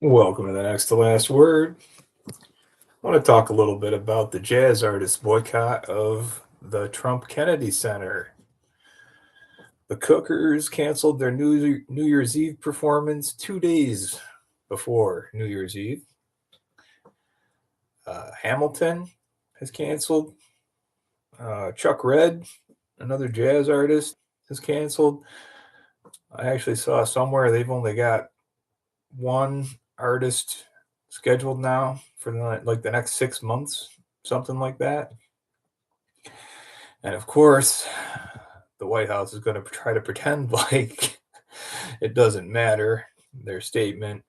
Welcome to the next to last word. I want to talk a little bit about the jazz artist boycott of the Trump Kennedy Center. The Cookers canceled their New Year's Eve performance 2 days before New Year's Eve. Hamilton has canceled. Chuck Red, another jazz artist, has canceled. I actually saw somewhere they've only got one artist scheduled now for the next 6 months, something like that. And of course, the White House is going to try to pretend like it doesn't matter. Their statement,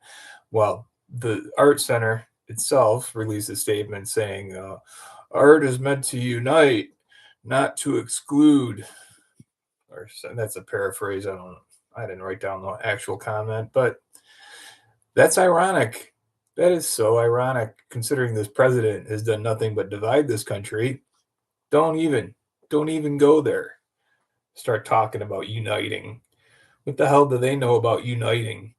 well, the Art Center itself released a statement saying, art is meant to unite, not to exclude. Or that's a paraphrase. I didn't write down the actual comment, but that's ironic. That is so ironic considering this president has done nothing but divide this country. Don't even go there. Start talking about uniting. What the hell do they know about uniting?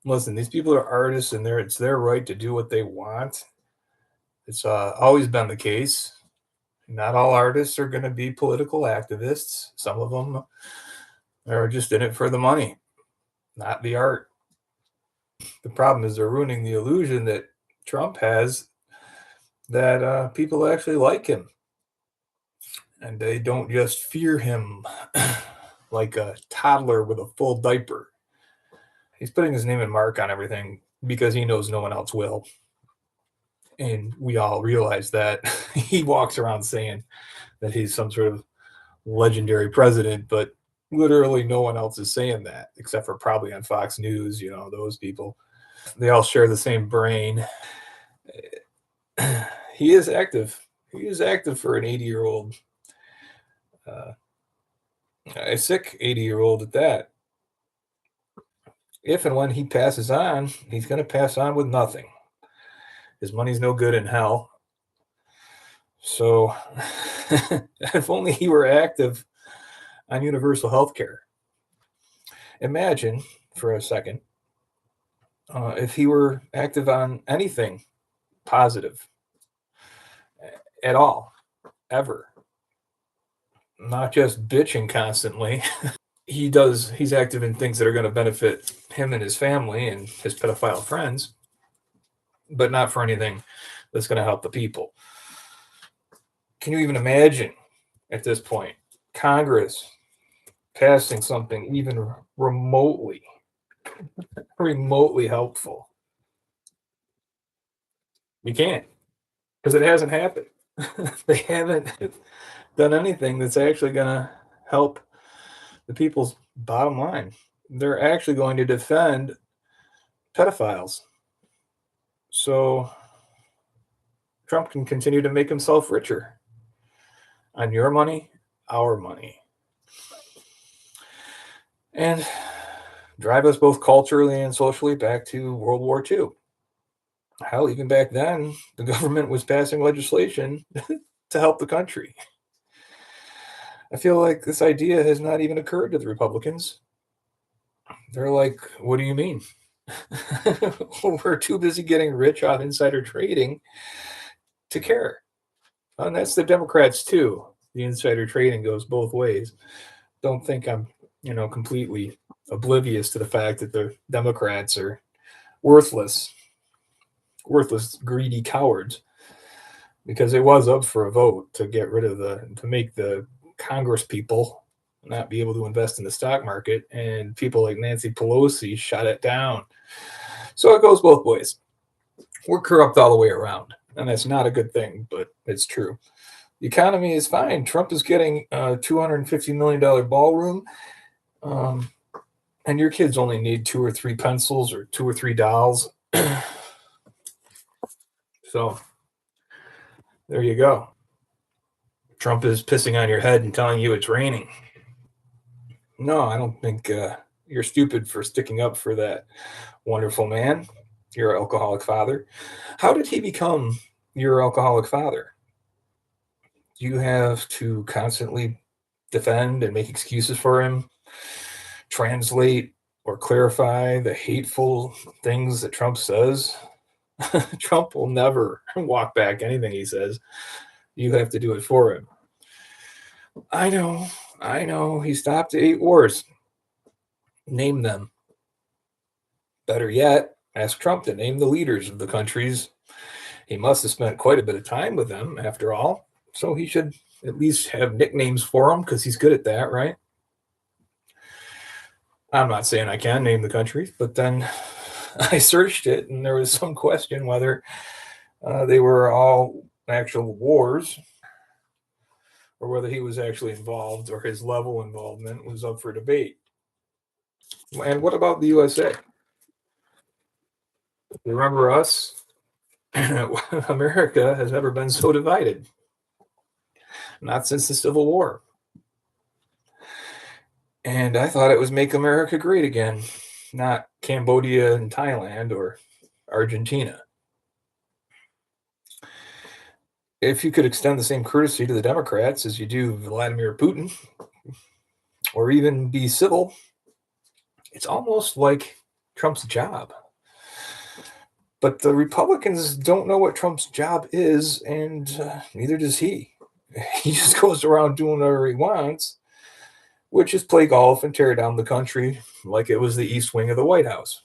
Listen, these people are artists and it's their right to do what they want. It's always been the case. Not all artists are going to be political activists. Some of them are just in it for the money, not the art. The problem is they're ruining the illusion that Trump has that people actually like him. And they don't just fear him like a toddler with a full diaper. He's putting his name and mark on everything because he knows no one else will. And we all realize that. He walks around saying that he's some sort of legendary president, but literally no one else is saying that except for probably on Fox News, those people. They all share the same brain. He is active. He is active for an 80-year-old. A sick 80-year-old at that. If and when he passes on, he's going to pass on with nothing. His money's no good in hell. So if only he were active on universal health care. Imagine for a second if he were active on anything positive at all, ever. Not just bitching constantly. He's active in things that are going to benefit him and his family and his pedophile friends, but not for anything that's going to help the people. Can you even imagine at this point Congress passing something even remotely helpful? You can't, because it hasn't happened. They haven't done anything that's actually going to help the people's bottom line. They're actually going to defend pedophiles. So Trump can continue to make himself richer on your money, our money, and drive us both culturally and socially back to World War II. Hell, even back then, the government was passing legislation to help the country. I feel like this idea has not even occurred to the Republicans. They're like, what do you mean? We're too busy getting rich off insider trading to care. And that's the Democrats too. The insider trading goes both ways. Don't think I'm, completely oblivious to the fact that the Democrats are worthless, greedy cowards, because it was up for a vote to get rid of to make the Congress people not be able to invest in the stock market, and people like Nancy Pelosi shut it down. So it goes both ways. We're corrupt all the way around, and that's not a good thing, but it's true. The economy is fine. Trump is getting a $250 million ballroom, and your kids only need 2 or 3 pencils or 2 or 3 dolls. So there you go. Trump is pissing on your head and telling you it's raining. No, I don't think you're stupid for sticking up for that wonderful man, your alcoholic father. How did he become your alcoholic father? You have to constantly defend and make excuses for him, translate or clarify the hateful things that Trump says, Trump will never walk back anything he says. You have to do it for him. I know. He stopped 8 wars. Name them. Better yet, ask Trump to name the leaders of the countries. He must have spent quite a bit of time with them, after all. So he should at least have nicknames for them because he's good at that, right? I'm not saying I can name the countries, but then I searched it and there was some question whether they were all actual wars or whether he was actually involved or his level of involvement was up for debate. And what about the USA? Remember us? America has never been so divided. Not since the Civil War. And I thought it was Make America Great Again, not Cambodia and Thailand or Argentina. If you could extend the same courtesy to the Democrats as you do Vladimir Putin, or even be civil, it's almost like Trump's job. But the Republicans don't know what Trump's job is, and neither does he. He just goes around doing whatever he wants, which is play golf and tear down the country like it was the East Wing of the White House.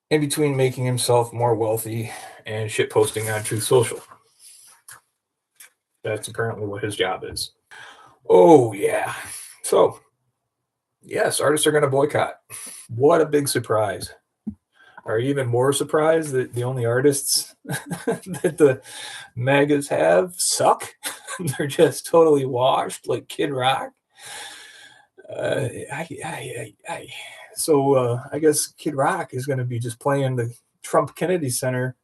In between making himself more wealthy and shitposting on Truth Social. That's apparently what his job is. Oh, yeah. So, yes, artists are going to boycott. What a big surprise. Are you even more surprised that the only artists that the MAGAs have suck? They're just totally washed, like Kid Rock. So I guess Kid Rock is going to be just playing the Trump Kennedy Center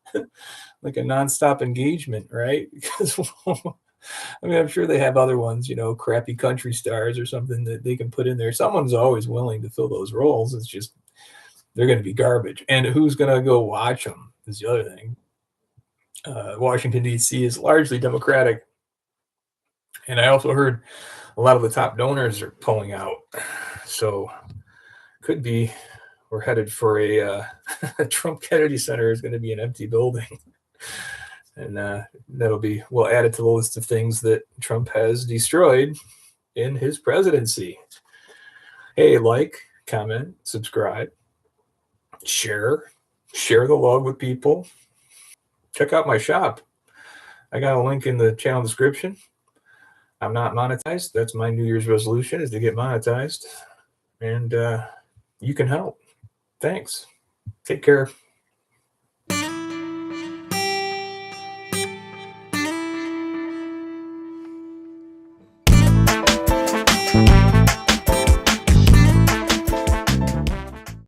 like a nonstop engagement, right? Because I mean, I'm sure they have other ones, crappy country stars or something that they can put in there. Someone's always willing to fill those roles. It's just they're going to be garbage. And who's going to go watch them is the other thing. Washington, D.C. is largely Democratic. And I also heard a lot of the top donors are pulling out. So could be we're headed for a Trump Kennedy Center is going to be an empty building. And we'll add it to the list of things that Trump has destroyed in his presidency. Hey, like, comment, subscribe, share the love with people. Check out my shop. I got a link in the channel description. I'm not monetized. That's my New Year's resolution, is to get monetized. And you can help. Thanks. Take care.